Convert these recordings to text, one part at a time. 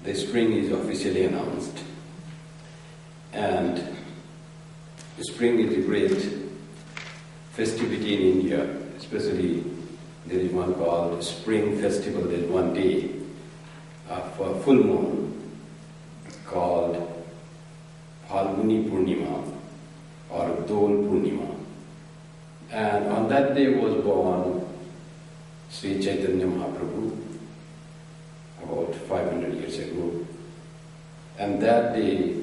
the spring is officially announced. And spring is a great festivity in India, especially there is one called Spring Festival. There is one day for full moon called Phalguni Purnima or Dol Purnima. And on that day was born Sri Chaitanya Mahaprabhu about 500 years ago. And that day,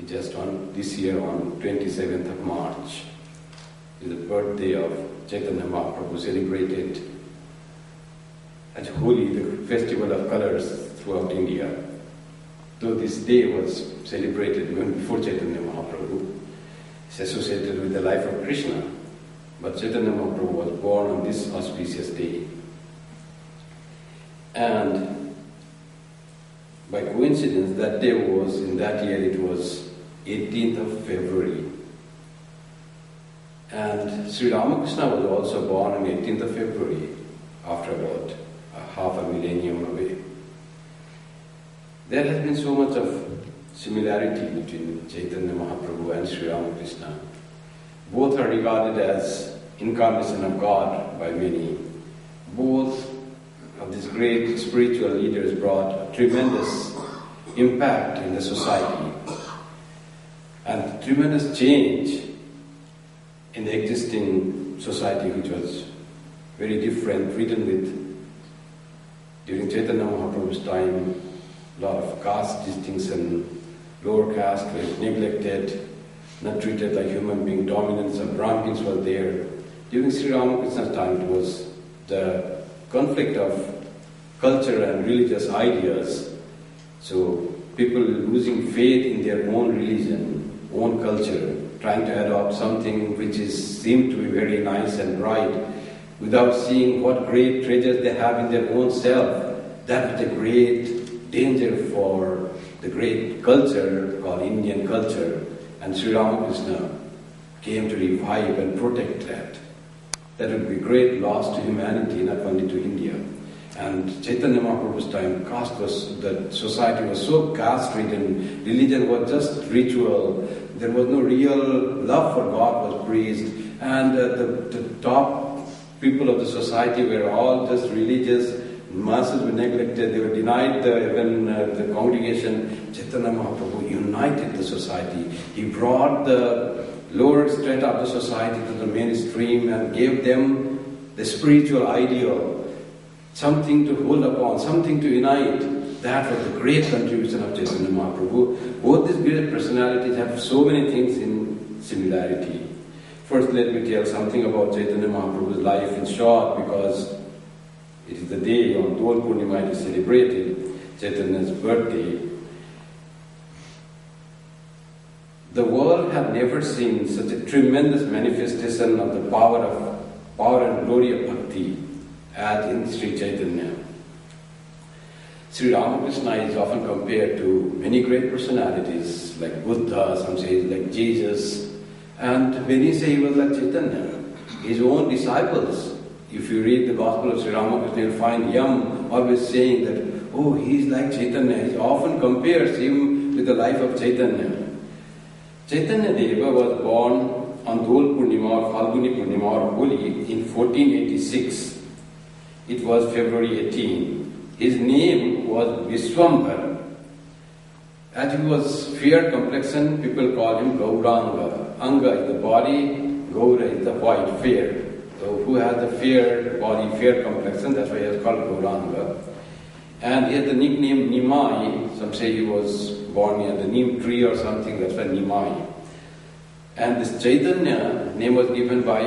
just on this year on 27th of March, is the birthday of Chaitanya Mahaprabhu, celebrated as Holi, the festival of colors throughout India. Though this day was celebrated even before Chaitanya Mahaprabhu, it's associated with the life of Krishna, but Chaitanya Mahaprabhu was born on this auspicious day. And by coincidence, that day was, in that year it was 18th of February. And Sri Ramakrishna was also born on 18th of February, after about half a millennium away. There has been so much of similarity between Chaitanya Mahaprabhu and Sri Ramakrishna. Both are regarded as incarnation of God by many. Both of these great spiritual leaders brought a tremendous impact in the society and tremendous change in the existing society, which was very different, ridden with, during Chaitanya Mahaprabhu's time, a lot of caste distinction, lower caste were neglected, not treated like human beings, dominance of Brahmins was there. During Sri Ramakrishna's time, it was the conflict of culture and religious ideas. So people losing faith in their own religion, own culture, trying to adopt something which seemed to be very nice and right, without seeing what great treasures they have in their own self. That was a great danger for the great culture called Indian culture. And Sri Ramakrishna came to revive and protect that. That would be a great loss to humanity, not only to India. And Chaitanya Mahaprabhu's time, the society was so caste-ridden, religion was just ritual, there was no real love for God was praised, and the top people of the society were all just religious, masses were neglected, they were denied even the congregation. Chaitanya Mahaprabhu united the society. He brought the lower strata of the society to the mainstream and gave them the spiritual ideal, something to hold upon, something to unite. That was the great contribution of Chaitanya Mahaprabhu. Both these great personalities have so many things in similarity. First, let me tell something about Chaitanya Mahaprabhu's life in short, because it is the day on Dol Purnima it is celebrated, Chaitanya's birthday. The world had never seen such a tremendous manifestation of the power and glory of bhakti as in Sri Chaitanya. Sri Ramakrishna is often compared to many great personalities like Buddha, some say like Jesus, and many say he was like Chaitanya. His own disciples, if you read the Gospel of Sri Ramakrishna, you'll find Yam always saying that, oh, he's like Chaitanya. He often compares him with the life of Chaitanya. Chaitanya Deva was born on Dol Purnima or Phalguni Purnima or Holi in 1486. It was February 18. His name was Vishwambhara. As he was fair complexion, people call him Gauranga. Anga is the body, Gaura is the white, fair. So who has the fair body, fair complexion, that's why he is called Gauranga. And he had the nickname Nimai. Some say he was born near the neem tree or something, that's why Nimai. And this Chaitanya name was given by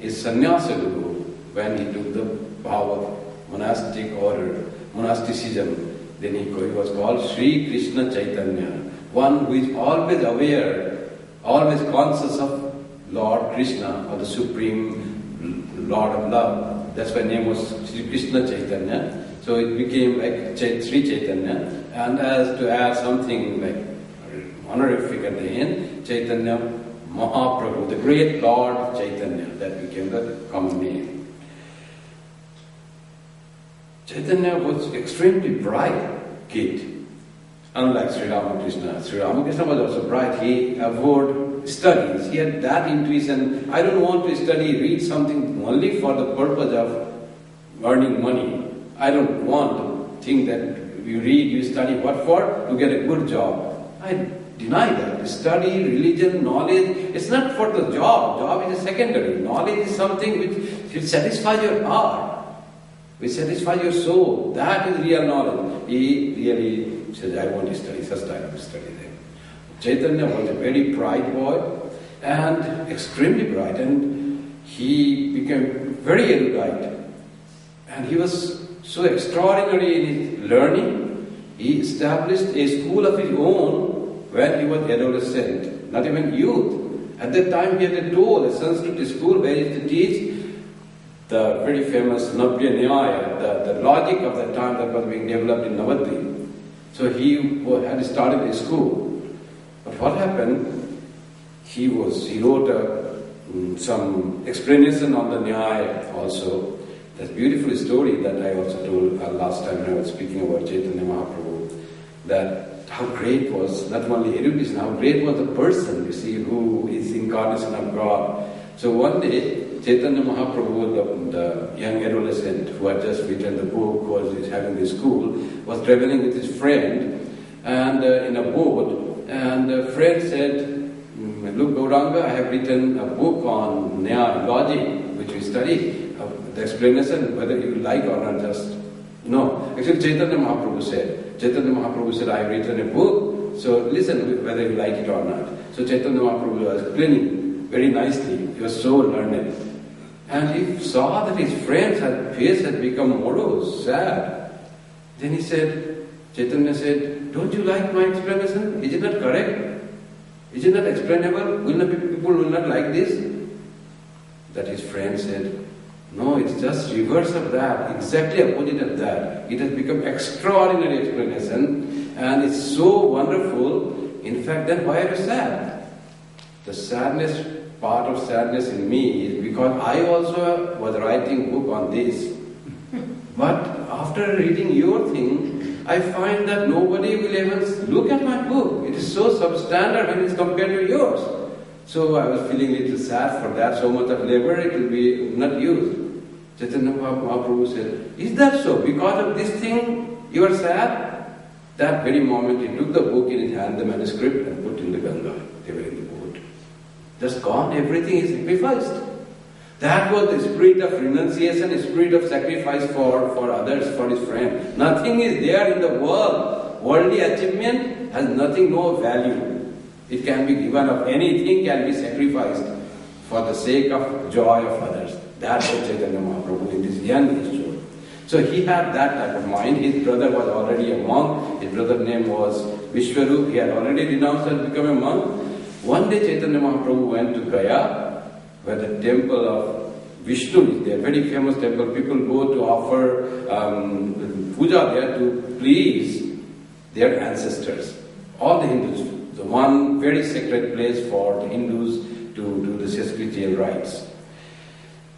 his sannyasa guru when he took the vow of monastic order, monasticism. Then he was called Sri Krishna Chaitanya, one who is always aware, always conscious of Lord Krishna, or the Supreme Lord of Love. That's why name was Sri Krishna Chaitanya. So it became like Sri Chaitanya. And as to add something like honorific at the end, Chaitanya Mahaprabhu, the great Lord Chaitanya, that became the common name. Chaitanya was extremely bright. kid. Unlike Sri Ramakrishna. Sri Ramakrishna was also bright. He abhorred studies. He had that intuition. I don't want to read something only for the purpose of earning money. I don't want to think that you read, you study, what for? To get a good job. I deny that. Study, religion, knowledge, it's not for the job. Job is a secondary. Knowledge is something which will satisfy your heart, which satisfies your soul. That is real knowledge. He really says, I want to study, first I have to study them. Chaitanya was a very bright boy and extremely bright, and he became very erudite. And he was so extraordinary in his learning. He established a school of his own when he was adolescent, not even youth. At that time he had a toll, a Sanskrit school where he used to teach the very famous Navya Nyaya, the logic of that time that was being developed in Navadvip. So he had started a school. But what happened, he wrote some explanation on the Nyaya also. That beautiful story that I also told last time when I was speaking about Chaitanya Mahaprabhu, that how great was not only erudition, how great was the person, you see, who is incarnation of God. So one day, Chaitanya Mahaprabhu, the young adolescent who had just written the book, who was having the school, was traveling with his friend and in a boat, and the friend said, look Gauranga, I have written a book on Nyaya, logic, which we study. The explanation, whether you like or not, just no. Actually, Chaitanya Mahaprabhu said, I have written a book, so listen whether you like it or not. So Chaitanya Mahaprabhu was explaining very nicely. He was so learned. And he saw that his friend's face had become morose, sad. Then he said, Chaitanya said, don't you like my explanation? Is it not correct? Is it not explainable? People will not like this? That his friend said, no, it's just reverse of that, exactly opposite of that. It has become extraordinary explanation and it's so wonderful. In fact, then why are you sad? The sadness, part of sadness in me is because I also was writing book on this. But after reading your thing, I find that nobody will ever look at my book. It is so substandard when it's compared to yours. So I was feeling a little sad for that, so much of labor, it will be not used. Chaitanya Mahaprabhu said, is that so? Because of this thing, you are sad? That very moment he took the book in his hand, the manuscript, and put in the Ganga. They were in the boat. Just gone, everything is sacrificed. That was the spirit of renunciation, the spirit of sacrifice for others, for his friend. Nothing is there in the world. Worldly achievement has nothing, no value. It can be given up, anything can be sacrificed for the sake of joy of others. That's what Chaitanya Mahaprabhu in this young age showed. So he had that type of mind. His brother was already a monk. His brother's name was Vishwarup. He had already renounced and become a monk. One day Chaitanya Mahaprabhu went to Gaya, where the temple of Vishnu is there, very famous temple. People go to offer puja there to please their ancestors. All the Hindus. The one very sacred place for the Hindus to do the spiritual rites.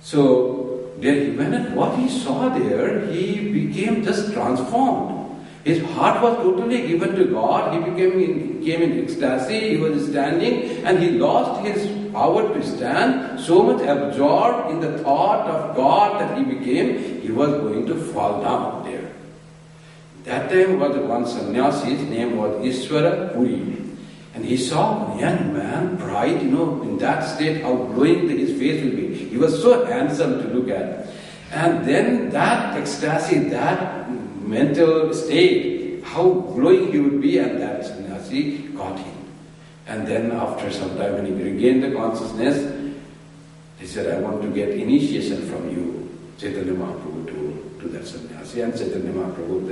So there he went, and what he saw there, he became just transformed. His heart was totally given to God. He came in ecstasy. He was standing, and he lost his power to stand. So much absorbed in the thought of God that he became, he was going to fall down there. That time was one sannyasi. His name was Ishvara Puri. And he saw a young man, bright, in that state, how glowing his face will be. He was so handsome to look at. And then that ecstasy, that mental state, how glowing he would be, and that sannyasi got him. And then after some time, when he regained the consciousness, he said, I want to get initiation from you, Chaitanya Mahaprabhu, to that sannyasi. And Chaitanya Mahaprabhu,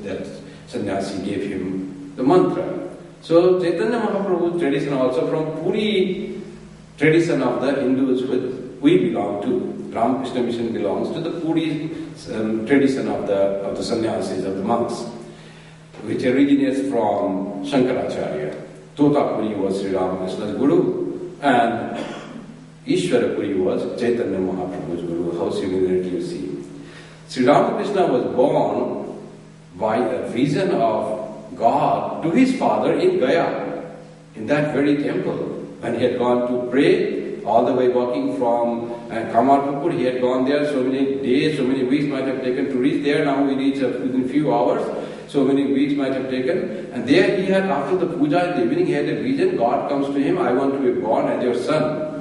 that sannyasi gave him the mantra. So Chaitanya Mahaprabhu's tradition also from Puri tradition of the Hindus which we belong to. Ramakrishna mission belongs to the Puri tradition of the sannyasis, of the monks, which originates from Shankaracharya. Totapuri was Sri Ramakrishna's guru, and Ishwarapuri was Chaitanya Mahaprabhu's guru. How similarity you see. Sri Ramakrishna was born vision of God to his father in Gaya, in that very temple. When he had gone to pray, all the way walking from Kamarpur, he had gone there so many days, so many weeks might have taken to reach there. Now we reach within a few hours, so many weeks might have taken. And there he had, after the puja in the evening, he had a vision. God comes to him, I want to be born as your son.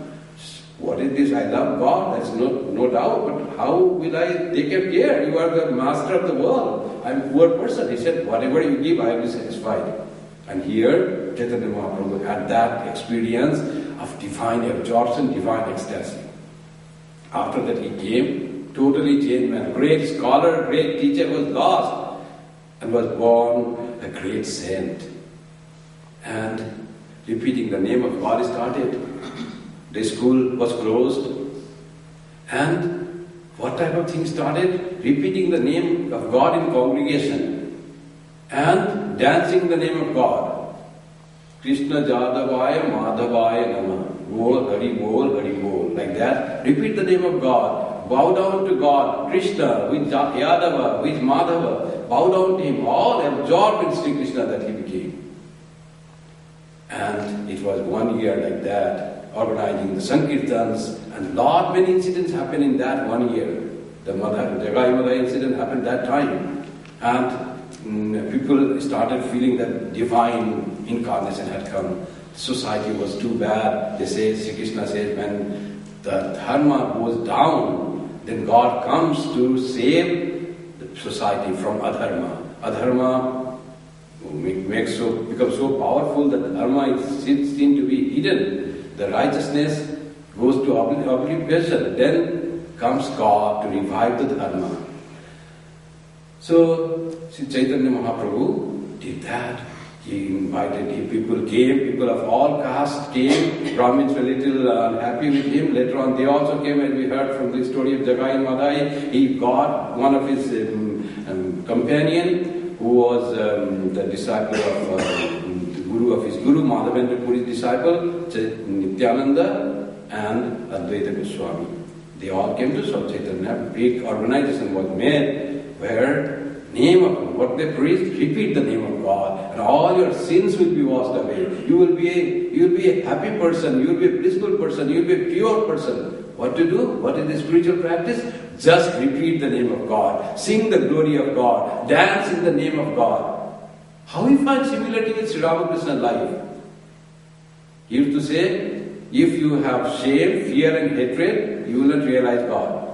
What is this? I love God, that's no doubt, but how will I take care? You are the master of the world. I am a poor person. He said, whatever you give, I will be satisfied. And here, Chaitanya Mahaprabhu had that experience of divine absorption, divine ecstasy. After that he came, totally changed man. Great scholar, great teacher was lost and was born a great saint. And repeating the name of God started. The school was closed. And what type of thing started? Repeating the name of God in congregation and dancing the name of God. Krishna Jadavaya Madhavaya Namah. Bol Hari Bol Hari Bol. Like that. Repeat the name of God. Bow down to God. Krishna with Yadava, with Madhava. Bow down to him. All absorbed in Sri Krishna that he became. And it was 1 year like that, organizing the Sankirtans, and many incidents happened in that 1 year. The Jagai Mother incident happened that time. And people started feeling that divine incarnation had come. Society was too bad. They say, Sri Krishna says, when the dharma goes down, then God comes to save the society from adharma. Adharma becomes so powerful that the dharma is seen to be hidden. The righteousness goes to oblivion. Then comes God to revive the dharma. So, Sri Chaitanya Mahaprabhu did that. He invited, people came, people of all castes came. Brahmins were a little unhappy with him. Later on they also came, and we heard from the story of Jagai and Madhai. He got one of his companion, who was the disciple of the guru of his guru, Madhavendra Puri's disciple, Nityananda and Advaita Goswami. They all came to Swami Chaitanya. A big organization was made where name of God, what they preach, repeat the name of God, and all your sins will be washed away. You will be a happy person, you will be a blissful person, you will be a pure person. What to do? What is the spiritual practice? Just repeat the name of God, sing the glory of God, dance in the name of God. How we find similarity with Sri Ramakrishna's life? He used to say, if you have shame, fear and hatred, you will not realize God.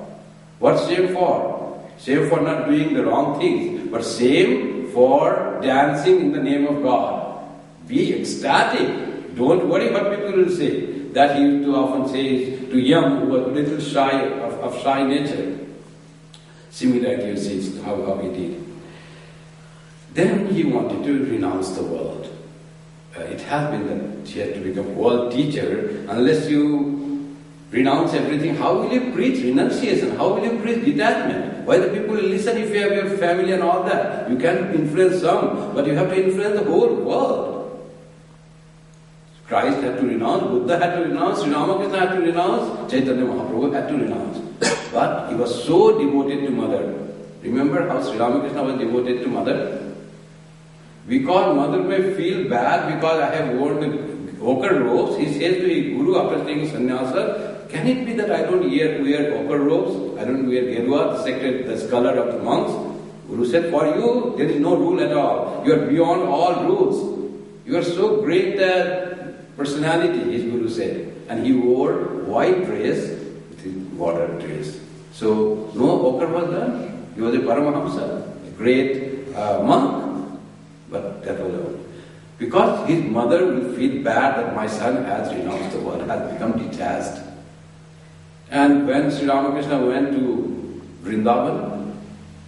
What's shame for? Shame for not doing the wrong things, but shame for dancing in the name of God. Be ecstatic. Don't worry what people will say. That he used to often say to Yam, who was a little shy, of shy nature. Similarly, you see how he did. Then he wanted to renounce the world. It has been that he had to become a world teacher. Unless you renounce everything, how will you preach renunciation? How will you preach detachment? Why the people will listen if you have your family and all that? You can influence some, but you have to influence the whole world. Christ had to renounce, Buddha had to renounce, Sri Ramakrishna had to renounce, Chaitanya Mahaprabhu had to renounce. But he was so devoted to Mother. Remember how Sri Ramakrishna was devoted to Mother? Because Mother may feel bad because I have worn the ochre robes, he says to his Guru after taking sannyasa, can it be that I don't wear ochre robes? I don't wear gerua, the color of the monks? Guru said, for you, there is no rule at all. You are beyond all rules. You are so great personality, his Guru said. And he wore white dress with his bordered dress. So, no ochre was done. He was a Paramahamsa, a great monk. But that was all. Because his mother will feel bad that my son has renounced the world, has become detached. And when Sri Ramakrishna went to Vrindavan,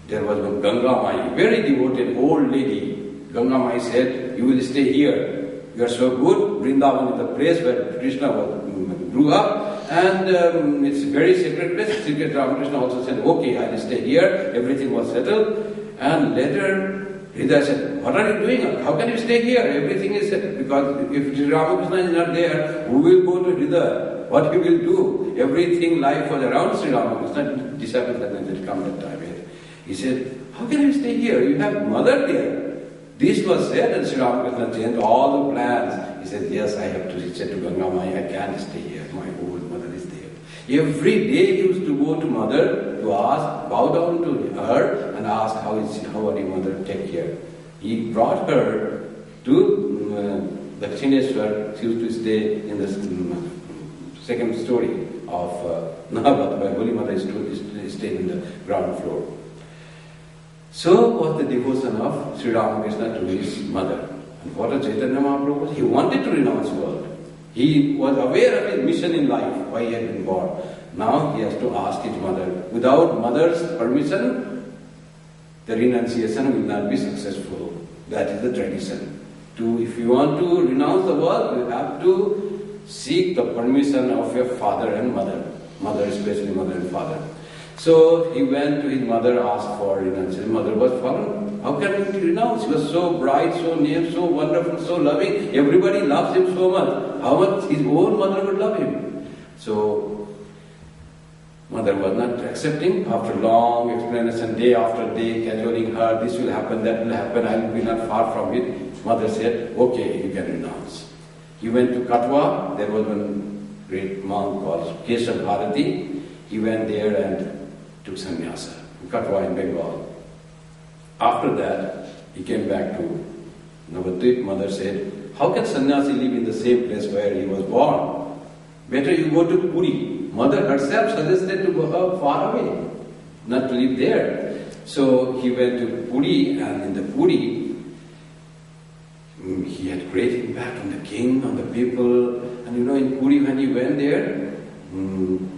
there was one Ganga Mai, very devoted old lady. Ganga Mai said, you will stay here. You are so good. Vrindavan is the place where Krishna grew up, and it's a very sacred place. Sri Ramakrishna also said, okay, I will stay here. Everything was settled. And later, Hridaya said, what are you doing? How can you stay here? Everything is settled. Because if Sri Ramakrishna is not there, who will go to Hridaya? What he will do? Everything, life was around Sri Ramakrishna. Disciples had come that time. He said, how can you stay here? You have mother there. This was said, and Sri Ramakrishna changed all the plans. He said, yes, I have to reach to Ganga Maya. I can't stay here. My old mother is there. Every day he used to go to mother to ask, bow down to her and ask, how are you, mother? Take care. He brought her to Dakshineshwar. She used to stay in the second story of Nahabat, where Holy Mother stayed in the ground floor. So was the devotion of Sri Ramakrishna to his mother. And what a Chaitanya Mahaprabhu, he wanted to renounce the world. He was aware of his mission in life, why he had been born. Now he has to ask his mother. Without mother's permission, the renunciation will not be successful. That is the tradition. If you want to renounce the world, you have to seek the permission of your father and mother. Mother, especially mother and father. So he went to his mother, asked for renunciation. Mother was fallen. How can he renounce? He was so bright, so near, so wonderful, so loving. Everybody loves him so much. How much his own mother would love him. So mother was not accepting. After long explanation, day after day, cajoling her, this will happen, that will happen, I will be not far from it. Mother said, okay, you can renounce. He went to Katwa. There was one great monk called Keshav Bharati. He went there and took sannyasa in Katwa in Bengal. After that, he came back to Navadvip. Mother said, how can sannyasi live in the same place where he was born? Better you go to Puri. Mother herself suggested to go far away, not to live there. So he went to Puri, and in the Puri, he had great impact on the king, on the people. And in Puri, when he went there,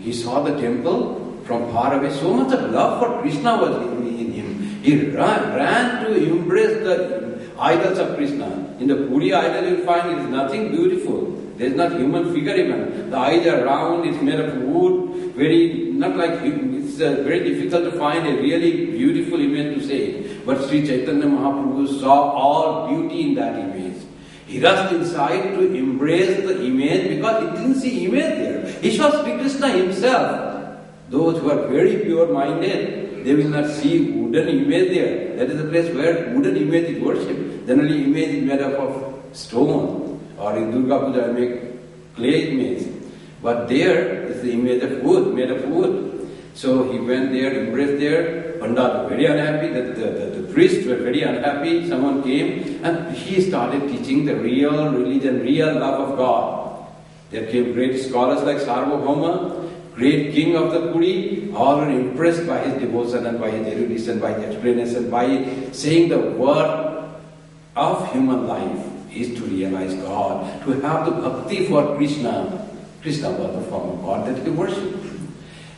he saw the temple from far away. So much of love for Krishna was in him. He ran to embrace the idols of Krishna. In the Puri idol, you find it is nothing beautiful. There is not human figure even. The eyes are round, it's made of wood, it's very difficult to find a really beautiful image to say. But Sri Chaitanya Mahaprabhu saw all beauty in that image. He rushed inside to embrace the image because he didn't see image there. He saw Sri Krishna himself. Those who are very pure-minded, they will not see wooden image there. That is the place where wooden image is worshipped. Generally, image is made up of stone. Or in Durga Puja, I make clay image. But there is the image of wood, made of wood. So he went there, embraced there. Pandit was very unhappy, the priests were very unhappy. Someone came and he started teaching the real religion, real love of God. There came great scholars like Sarvabhauma, great king of the Puri, all were impressed by his devotion and by his erudition, by his explanation, by saying the worth of human life is to realize God, to have the bhakti for Krishna. Krishna was the form of God that he worshipped.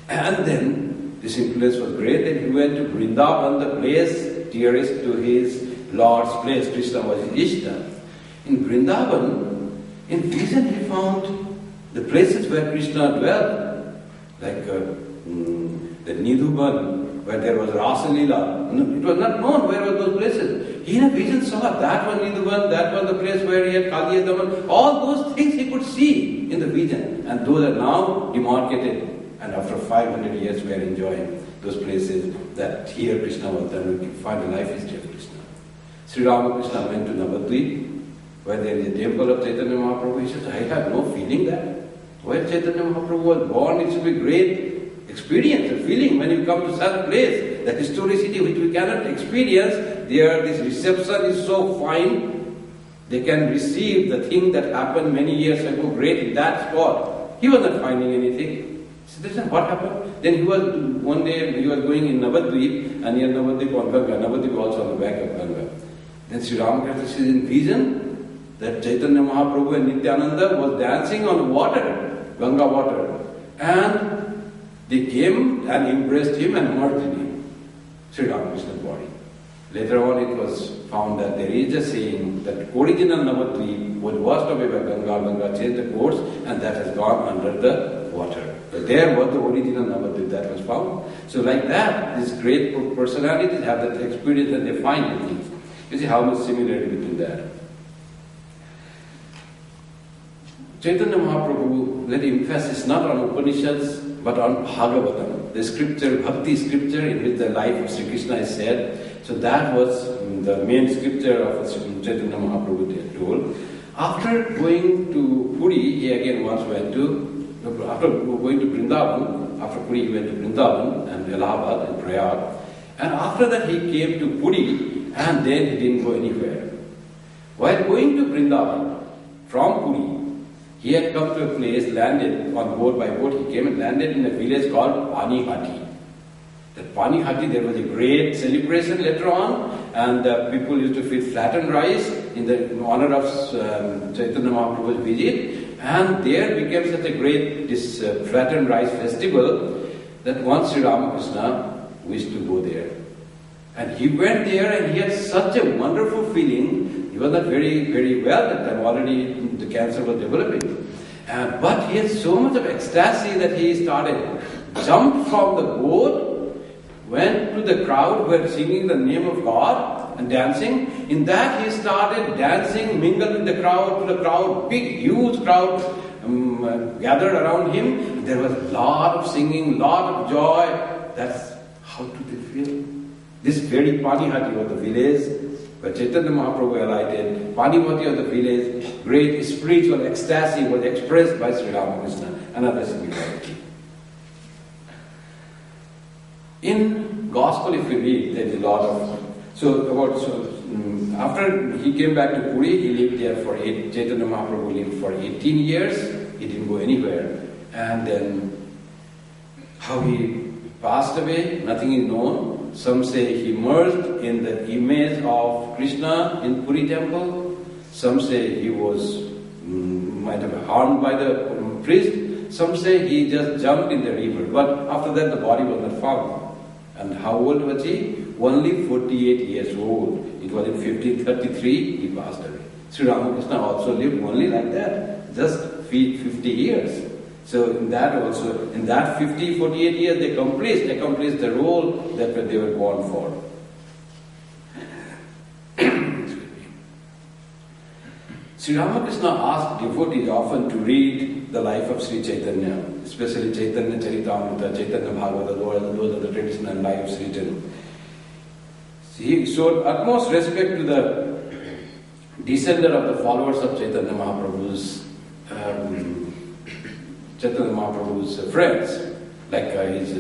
And then this influence was great, and he went to Vrindavan, the place dearest to his Lord's place. Krishna was his Ishta. In Vrindavan, in vision he found the places where Krishna dwelt, like the Nidhuban, where there was Rasa Leela. It was not known where were those places. He in a vision saw that one Nidhuban, that was the place where he had Kaliyadaman. All those things he could see in the vision, and those are now demarcated. And after 500 years we are enjoying those places that here Krishna was done. We can find the life history of Krishna. Sri Ramakrishna went to Navadvip, where there is a temple of Chaitanya Mahaprabhu. He says, I have no feeling that. Where Chaitanya Mahaprabhu was born, it should be great experience, a feeling when you come to such place. That historicity which we cannot experience, there this reception is so fine. They can receive the thing that happened many years ago, great in that spot. He was not finding anything. So this is what happened. Then one day he was going in Navadvip, and near Navadvip on Ganga, Navadvip also on the back of Ganga. Then Sri Ramakrishna sees in vision that Chaitanya Mahaprabhu and Nityananda was dancing on water, Ganga water. And they came and embraced him and merged in him, Sri Ramakrishna's body. Later on it was found that there is a saying that original Navadvip was washed away by Ganga. Ganga changed the course, and that has gone under the water. But there was the original Navadvip that was found. So like that, these great personalities have that experience and they find the things. You see how much similarity between that. Chaitanya Mahaprabhu laid emphasis not on Upanishads but on Bhagavatam, the scripture, Bhakti scripture in which the life of Sri Krishna is said. So that was the main scripture of Chaitanya Mahaprabhu told. After going to Puri, he again once went to, after going to Vrindavan, after Puri he went to Vrindavan and Allahabad and Prayag. And after that he came to Puri and then he didn't go anywhere. While going to Vrindavan from Puri, he had come to a place, landed on boat by boat. He came and landed in a village called Panihati. That Panihati, there was a great celebration later on, and people used to feed flattened rice in honor of Chaitanya Mahaprabhu's visit. And there became such a great flattened rice festival that once Sri Ramakrishna wished to go there. And he went there and he had such a wonderful feeling. He was not very, very well at that time, already the cancer was developing. But he had so much of ecstasy that he started, jumped from the boat, went to the crowd who were singing the name of God and dancing. In that he started dancing, mingled with the crowd, big, huge crowd gathered around him. There was a lot of singing, lot of joy. That's how do they feel? This very Panihati was the village where Chaitanya Mahaprabhu alighted. Panihati was the village, great spiritual ecstasy was expressed by Sri Ramakrishna, another similarity. In Gospel, if you read, there is a lot of... after he came back to Puri, he lived there for Chaitanya Mahaprabhu lived for 18 years. He didn't go anywhere. And then how he passed away, nothing is known. Some say he merged in the image of Krishna in Puri temple. Some say he might have been harmed by the priest. Some say he just jumped in the river. But after that the body was not found. And how old was he? Only 48 years old. It was in 1533 he passed away. Sri Ramakrishna also lived only like that, just 50 years. So in that 48 years they accomplished the role that they were born for. Sri Ramakrishna asked devotees often to read the life of Sri Chaitanya, especially Chaitanya Charitamrita, Chaitanya Bhagavata, those are the traditional lives written. He showed utmost respect to the descendant of the followers of Chaitanya Mahaprabhu's friends, like his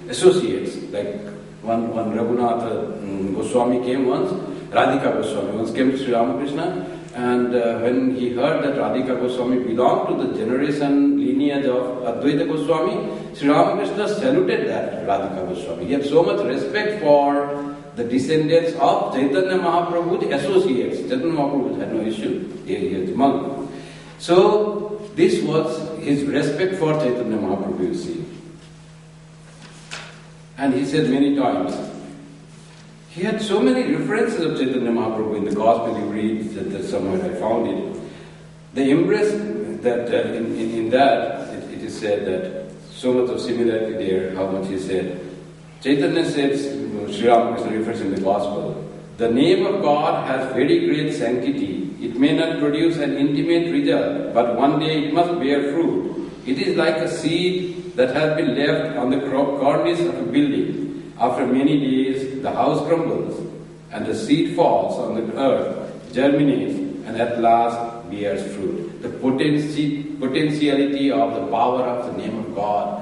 associates, like one Raghunath Goswami came once, Radhika Goswami once came to Sri Ramakrishna, and when he heard that Radhika Goswami belonged to the generation lineage of Advaita Goswami, Sri Ramakrishna saluted that Radhika Goswami. He had so much respect for the descendants of Chaitanya Mahaprabhu's associates. Chaitanya Mahaprabhu had no issue, he was a monk. So this was his respect for Chaitanya Mahaprabhu, you see. And he said many times, he had so many references of Chaitanya Mahaprabhu in the Gospel. You read that somewhere I found it. The embrace that in that it is said that so much of similarity there. How much he said. Chaitanya said, Sri Ramakrishna refers in the Gospel, the name of God has very great sanctity. It may not produce an intimate result, but one day it must bear fruit. It is like a seed that has been left on the cornice of a building. After many days, the house crumbles, and the seed falls on the earth, germinates, and at last bears fruit. The potentiality of the power of the name of God.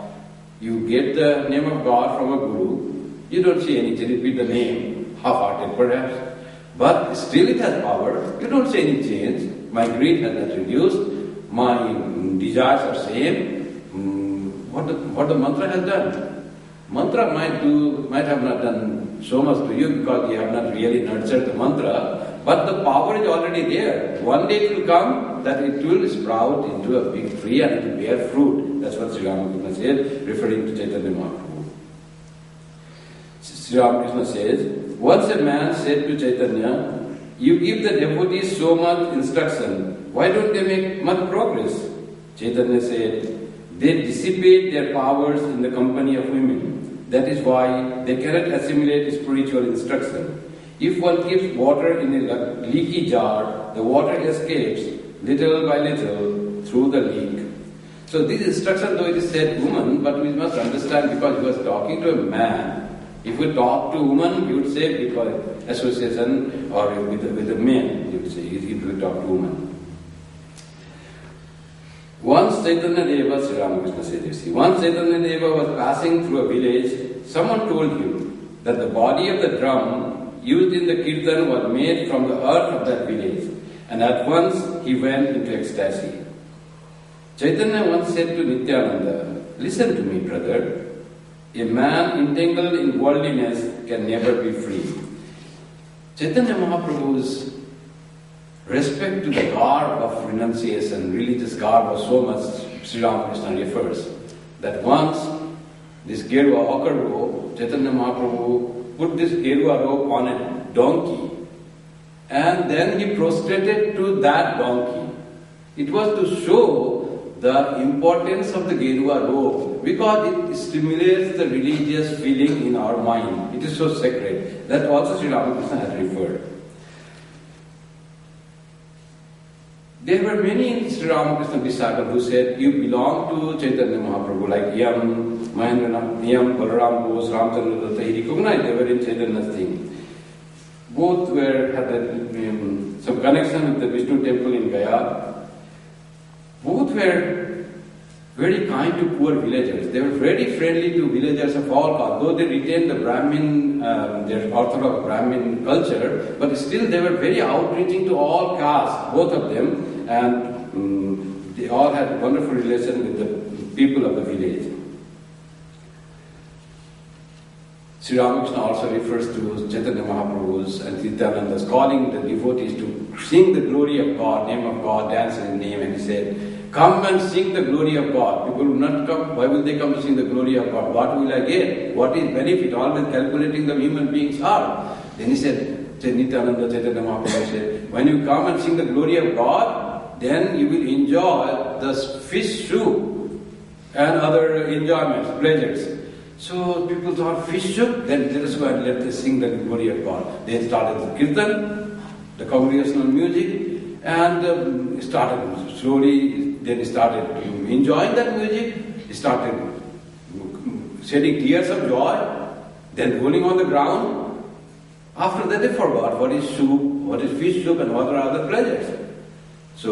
You get the name of God from a guru, you don't see any change. Repeat the name, half-hearted perhaps, but still it has power. You don't see any change. My greed has not reduced. My desires are same. What the mantra has done? Mantra might have not done so much to you because you have not really nurtured the mantra, but the power is already there. One day it will come that it will sprout into a big tree and it will bear fruit. That's what Sri Ramakrishna said, referring to Chaitanya Mahaprabhu. Sri Ramakrishna says, once a man said to Chaitanya, you give the devotees so much instruction, why don't they make much progress? Chaitanya said, they dissipate their powers in the company of women. That is why they cannot assimilate spiritual instruction. If one keeps water in a leaky jar, the water escapes little by little through the leak. So this instruction, though it is said woman, but we must understand because he was talking to a man. If we talk to women, you would say because association, or with the men, you would say, if we talk to women. Once Chaitanya Deva, Sri Ramakrishna said, you see, once Chaitanya Deva was passing through a village, someone told him that the body of the drum used in the kirtan was made from the earth of that village, and at once he went into ecstasy. Chaitanya once said to Nityananda, "Listen to me, brother. A man entangled in worldliness can never be free." Chaitanya Mahaprabhu's respect to the garb of renunciation, religious garb, was so much, Sri Ramakrishna refers, that once this Gerua ochre robe, Chaitanya Mahaprabhu put this Gerua robe on a donkey, and then he prostrated to that donkey. It was to show the importance of the Gerua robe, because it stimulates the religious feeling in our mind. It is so sacred. That also Sri Ramakrishna has referred. There were many Sri Ramakrishna disciples who said, "You belong to Chaitanya Mahaprabhu," like Yam, Mahendranath, Yam, Balaram Bose, Ramchandra Datta. He recognized they were in Chaitanya's thing. Both had some connection with the Vishnu temple in Gaya. Both were very kind to poor villagers. They were very friendly to villagers of all castes. Though they retained the Brahmin, their orthodox Brahmin culture, but still they were very outreaching to all castes, both of them, and they all had wonderful relation with the people of the village. Sri Ramakrishna also refers to Chaitanya Mahaprabhu's and Nityananda's calling the devotees to sing the glory of God, name of God, dance in His name, and he said, "Come and sing the glory of God." People will not come. Why will they come to sing the glory of God? What will I get? What is benefit? Always calculating the human beings are. Then he said, Nityananda, Chaitanya Mahaprabhu said, when you come and sing the glory of God, then you will enjoy the fish soup and other enjoyments, pleasures. So people thought, fish soup? Then let us go and let us sing the glory of God. They started the kirtan, the congregational music, and started slowly. Then he started enjoying that music. He started shedding tears of joy, then rolling on the ground. After that they forgot what is soup, what is fish soup, and what are other pleasures. So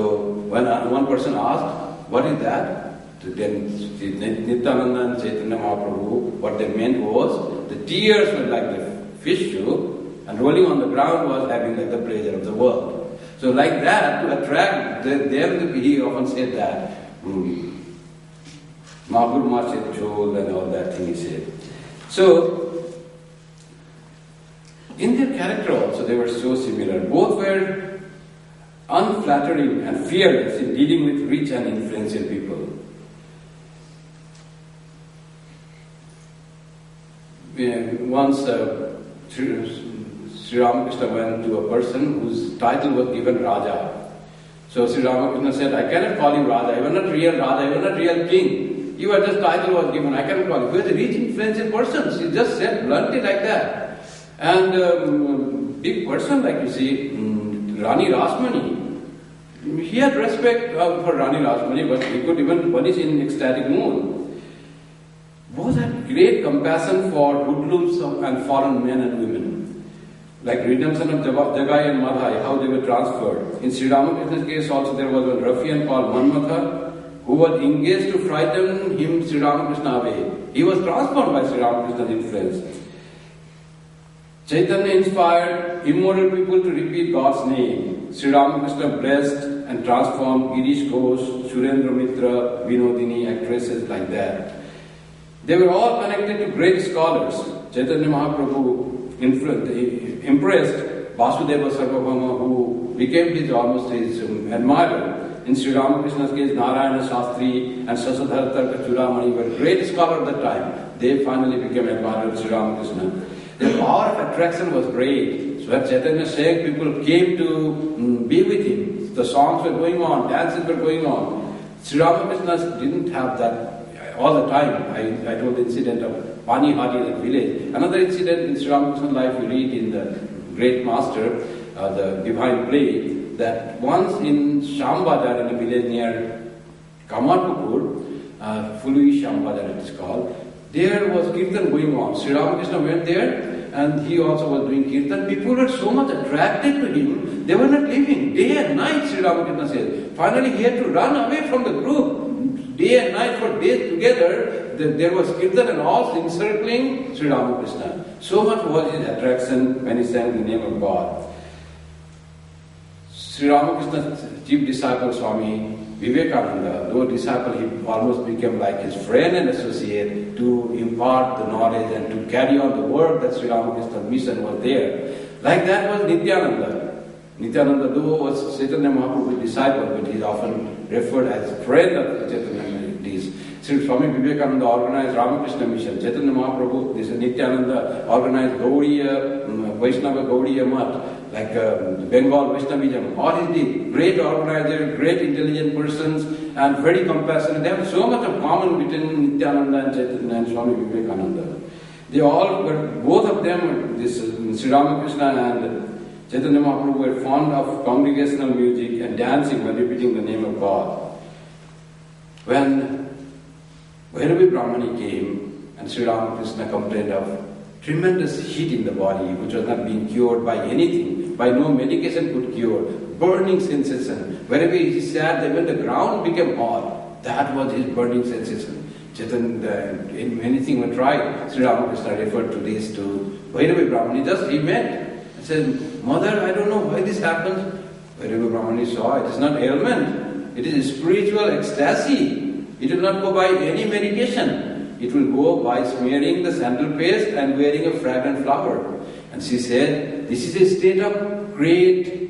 when one person asked, "What is that?" Then Nityananda and Chaitanya Mahaprabhu, what they meant was, the tears were like the fish soup, and rolling on the ground was having like the pleasure of the world. So like that, to attract them, he often said that, Magur Machet Chol and all that thing he said. So, in their character also, they were so similar. Both were unflattering and fearless in dealing with rich and influential people. Once Sri Ramakrishna went to a person whose title was given Raja. So Sri Ramakrishna said, "I cannot call you Raja. You are not real Raja. You are not real king. You are just title was given. I cannot call you." He was a rich, influential person. She just said bluntly like that. And big person, like you see, Rani Rasmani. He had respect for Rani Rasmani, but he could even punish in ecstatic mood. Both had great compassion for hoodlums and foreign men and women. Like redemption of Jagai and Madhai, how they were transferred. In Sri Ramakrishna's case also there was a ruffian called Manmatha who was engaged to frighten him, Sri Ramakrishna, away. He was transformed by Sri Ramakrishna's influence. Chaitanya inspired immoral people to repeat God's name. Sri Ramakrishna blessed and transformed Girish Ghosh, Surendra Mitra, Vinodini, actresses like that. They were all connected to great scholars. Chaitanya Mahaprabhu impressed Vasudeva Sarvabhauma, who became almost his admirer. In Sri Ramakrishna's case, Narayana Shastri and Sasadhartarka Churamani were great scholars at the time. They finally became admirers of Sri Ramakrishna. Their power of attraction was great. So as Chaitanya said, people came to be with him. The songs were going on, dances were going on. Sri Ramakrishna didn't have that all the time. I told the incident of Pani Hati, that village. Another incident in Sri Ramakrishna's life we read in the Great Master, the Divine Play, that once in Shambadar, in a village near Kamarpur, Fului Shambadar it is called, there was kirtan going on. Sri Ramakrishna went there and he also was doing kirtan. People were so much attracted to him, they were not leaving. Day and night, Sri Ramakrishna said. Finally, he had to run away from the group. Day and night for days together, there was kirtan and all encircling Sri Ramakrishna. So much was his attraction when he sang the name of God. Sri Ramakrishna's chief disciple, Swami Vivekananda, though disciple, he almost became like his friend and associate to impart the knowledge and to carry on the work that Sri Ramakrishna's mission was there. Like that was Nityananda. Nityananda, though was Chaitanya Mahaprabhu's disciple, but he is often referred as a friend of Chaitanya Mahaprabhu. Sri Swami Vivekananda organized Ramakrishna mission. Chaitanya Mahaprabhu, this is Nityananda, organized Gaudiya, Vaishnava Gaudiya Mat, like Bengal Vaishnavism. All he did, great organizer, great intelligent persons, and very compassionate. They have so much of common between Nityananda and Chaitanya and Swami Vivekananda. They all, but both of them, this Sri Ramakrishna and Chaitanya Mahaprabhu were fond of congregational music and dancing when repeating the name of God. When Bhairavi Brahmani came and Sri Ramakrishna complained of tremendous heat in the body which was not being cured by anything, by no medication could cure, burning sensation. Wherever he sat, when the ground became hot, that was his burning sensation. Chaitanya, in anything we tried, Sri Ramakrishna referred to this to Bhairavi Brahmani, just he met. He said, Mother, I don't know why this happens. Bhairavi Brahmani saw, it is not ailment, it is spiritual ecstasy. It will not go by any medication. It will go by smearing the sandal paste and wearing a fragrant flower. And she said, this is a state of great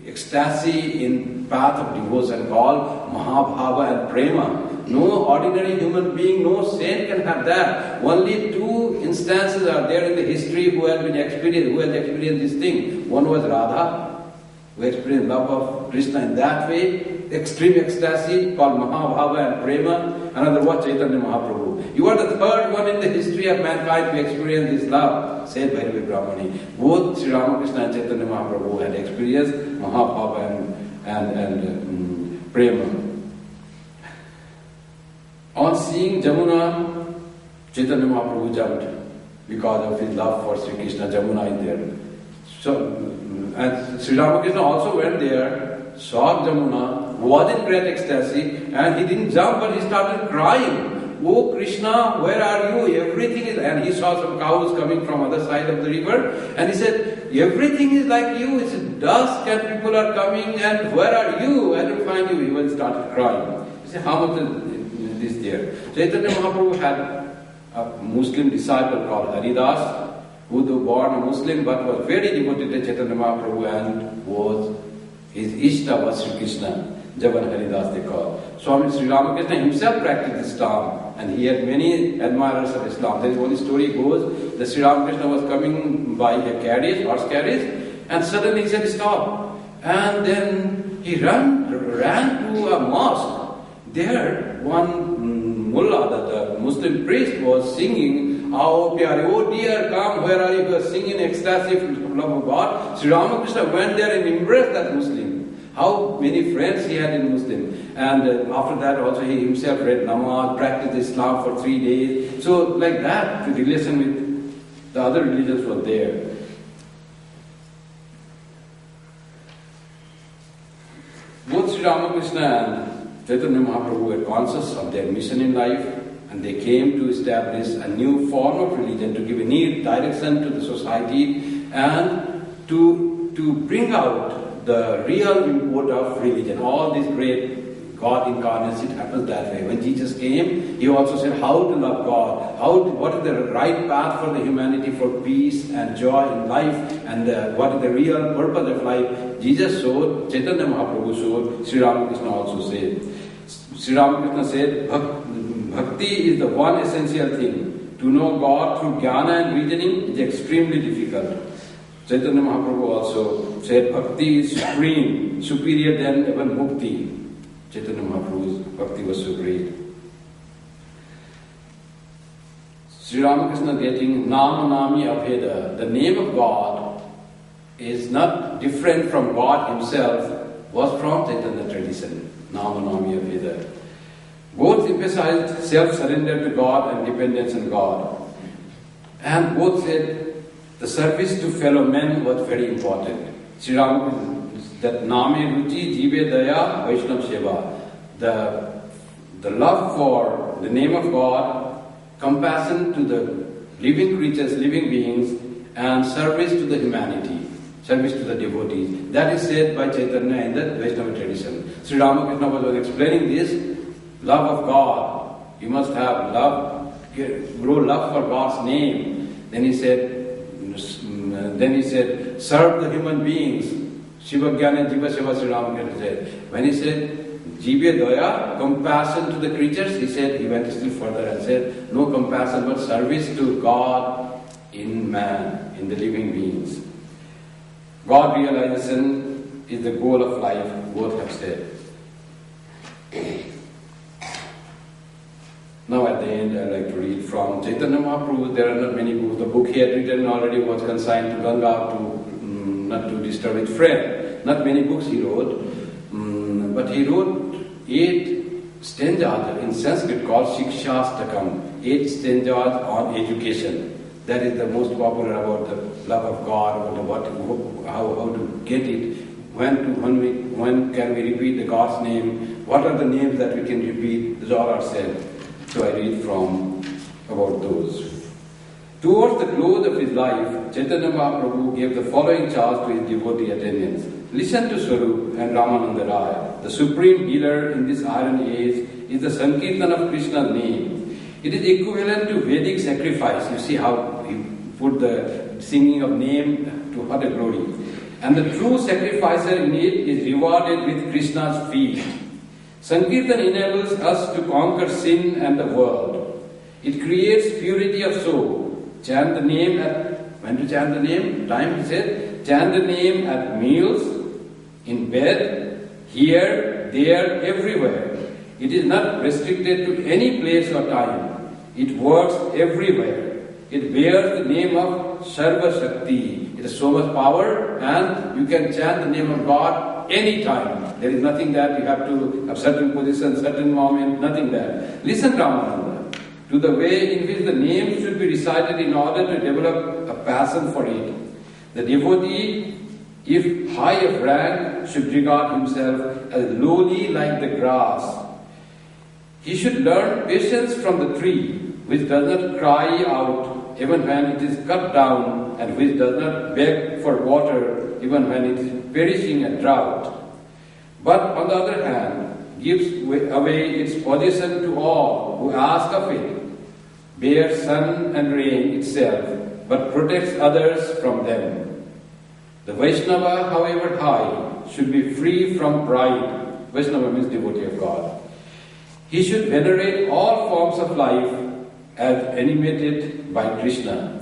ecstasy in path of devotion called Mahabhava and Prema. No ordinary human being, no saint can have that. Only two instances are there in the history who has experienced this thing. One was Radha, who experienced love of Krishna in that way, extreme ecstasy called Mahabhava and Prema. Another was Chaitanya Mahaprabhu. You are the third one in the history of mankind to experience this love, said Bhairavi Brahmani. Both Sri Ramakrishna and Chaitanya Mahaprabhu had experienced Mahabhava and Prema. On seeing Jamuna, Chaitanya Mahaprabhu jumped because of his love for Sri Krishna. Jamuna is there. So, and Sri Ramakrishna also went there, saw Jamuna, was in great ecstasy, and he didn't jump but he started crying. Oh Krishna, where are you? Everything is, and he saw some cows coming from other side of the river, and he said, everything is like you, it's dusk and people are coming, and where are you? I don't find you. He was started crying. He said, how much is this there? Chaitanya Mahaprabhu had a Muslim disciple called Haridas, who though born a Muslim but was very devoted to Chaitanya Mahaprabhu and was, his Ishta was Sri Krishna. Javan Haridas they call. Swami Sri Ramakrishna himself practiced Islam and he had many admirers of Islam. There is one story goes that Sri Ramakrishna was coming by a carriage, horse carriage, and suddenly he said stop. And then he ran to a mosque. There one mullah, the Muslim priest, was singing, "Aao pyare, oh dear, come, where are you?" He was singing ecstasy for the love of God. Sri Ramakrishna went there and embraced that Muslim. How many friends he had in Muslim. And after that also he himself read namaz, practiced Islam for 3 days. So like that, the relation with the other religions was there. Both Sri Ramakrishna and Chaitanya Mahaprabhu were conscious of their mission in life, and they came to establish a new form of religion, to give a new direction to the society, and to bring out the real import of religion. All these great God incarnates, it happens that way. When Jesus came, he also said how to love God, what is the right path for the humanity for peace and joy in life, and what is the real purpose of life. Jesus showed, Chaitanya Mahaprabhu showed, Sri Ramakrishna also said. Sri Ramakrishna said, Bhakti is the one essential thing. To know God through jnana and reasoning is extremely difficult. Chaitanya Mahaprabhu also said Bhakti is supreme, superior than even Mukti. Chaitanya Mahaprabhu's Bhakti was so great. Sri Ramakrishna getting Nama Nami Abheda, the name of God is not different from God himself, was from Chaitanya tradition. Nama Nami Abheda. Both emphasized self-surrender to God and dependence on God. And both said the service to fellow men was very important. Sri Ramakrishna, that Name Ruchi Jive Daya Vaishnav Seva. The love for the name of God, compassion to the living creatures, living beings, and service to the humanity, service to the devotees. That is said by Chaitanya in the Vaishnava tradition. Sri Ramakrishna was explaining this, love of God. You must have love, grow love for God's name. Then he said, serve the human beings. Shiva Jnana Jiva Seva, Sri Ramakrishna said. When he said, Jive Daya, compassion to the creatures, he went still further and said, no compassion but service to God in man, in the living beings. God realization is the goal of life, both have said. Now at the end I'd like to read from Chaitanya Mahaprabhu. There are not many books. The book he had written already was consigned to Ganga not to disturb his friend. Not many books he wrote, but he wrote 8 stanzas in Sanskrit called Shikshastakam, 8 stanzas on education. That is the most popular about the love of God, about how to get it, when can we repeat the God's name, what are the names that we can repeat, those all are said. So I read from about those. Towards the close of his life, Chaitanya Mahaprabhu gave the following charge to his devotee attendants. Listen to Swarup and Ramananda Raya. The supreme healer in this iron age is the Sankirtan of Krishna's name. It is equivalent to Vedic sacrifice. You see how he put the singing of name to what a glory. And the true sacrificer in it is rewarded with Krishna's feet. Sankirtan enables us to conquer sin and the world. It creates purity of soul. Chant the name when to chant the name? Time he said, chant the name at meals, in bed, here, there, everywhere. It is not restricted to any place or time. It works everywhere. It bears the name of Sarva Shakti. It has so much power, and you can chant the name of God anytime. There is nothing that you have to have certain position, certain moment, nothing there. Listen, Ramananda, to the way in which the name should be recited in order to develop a passion for it. The devotee, if high of rank, should regard himself as lowly like the grass. He should learn patience from the tree, which does not cry out even when it is cut down, and which does not beg for water even when it is perishing at drought. But on the other hand, gives away its possession to all who ask of it, bears sun and rain itself, but protects others from them. The Vaishnava, however high, should be free from pride. Vaishnava means devotee of God. He should venerate all forms of life as animated by Krishna.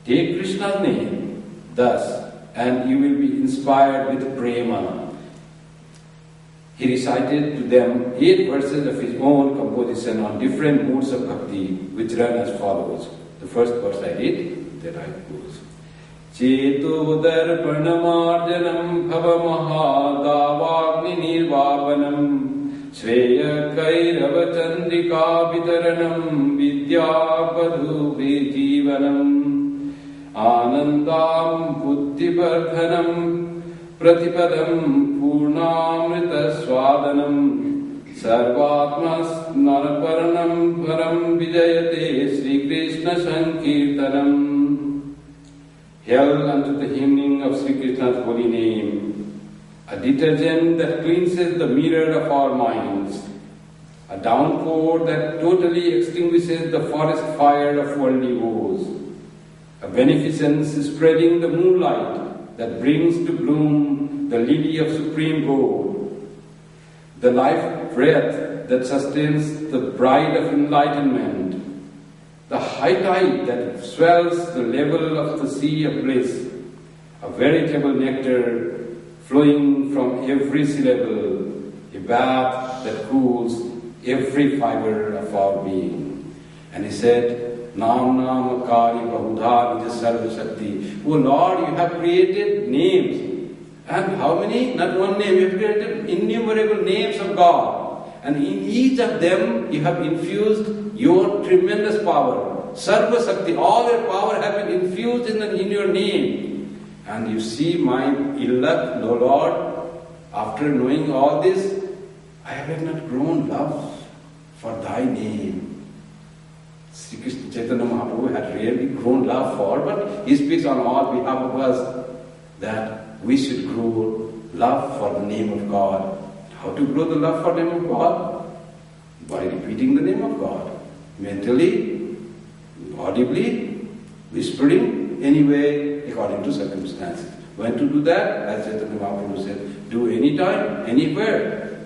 Take Krishna's name thus, and you will be inspired with prema. He recited to them 8 verses of his own composition on different moods of bhakti, which run as follows. The first verse I read, then I goes. Cheto darpanamarjanam bhavamahadavagni nirvapanam Sveya kairava chandrika vitaranam vidyapadhu vijivanam Anandam buddhivardhanam Pratipadam purnamrita swadanam Sarvatmas naraparanam param vijayate Sri Krishna Sankirtanam. Hail unto the hymning of Sri Krishna's holy name, a detergent that cleanses the mirror of our minds, a downpour that totally extinguishes the forest fire of worldly woes, a beneficence spreading the moonlight that brings to bloom the lily of supreme gold, the life breath that sustains the bride of enlightenment, the high tide that swells the level of the sea of bliss, a veritable nectar flowing from every syllable, a bath that cools every fiber of our being. And he said, Nam Nam Akari Bahudha Nija Sarva Shakti. Oh Lord, you have created names. And how many? Not one name. You have created innumerable names of God. And in each of them, you have infused your tremendous power. Sarva Sakti, all your power have been infused in your name. And you see my elect, Lord, after knowing all this, I have not grown love for thy name. Sri Krishna Chaitanya Mahaprabhu had really grown love for, but he speaks on all behalf of us that we should grow love for the name of God. How to grow the love for the name of God? By repeating the name of God. Mentally, audibly, whispering, anyway, according to circumstances. When to do that? As Chaitanya Mahaprabhu said, do anytime, anywhere.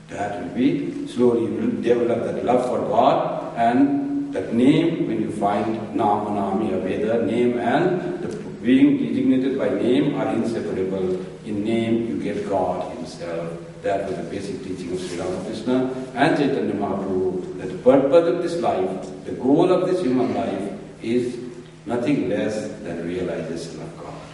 That will be, slowly you will develop that love for God, and that name, when you find Nama, Nami, Aveda, name and the being designated by name are inseparable. In name you get God Himself. That was the basic teaching of Sri Ramakrishna and Chaitanya Mahaprabhu, that the purpose of this life, the goal of this human life is nothing less than realization of God.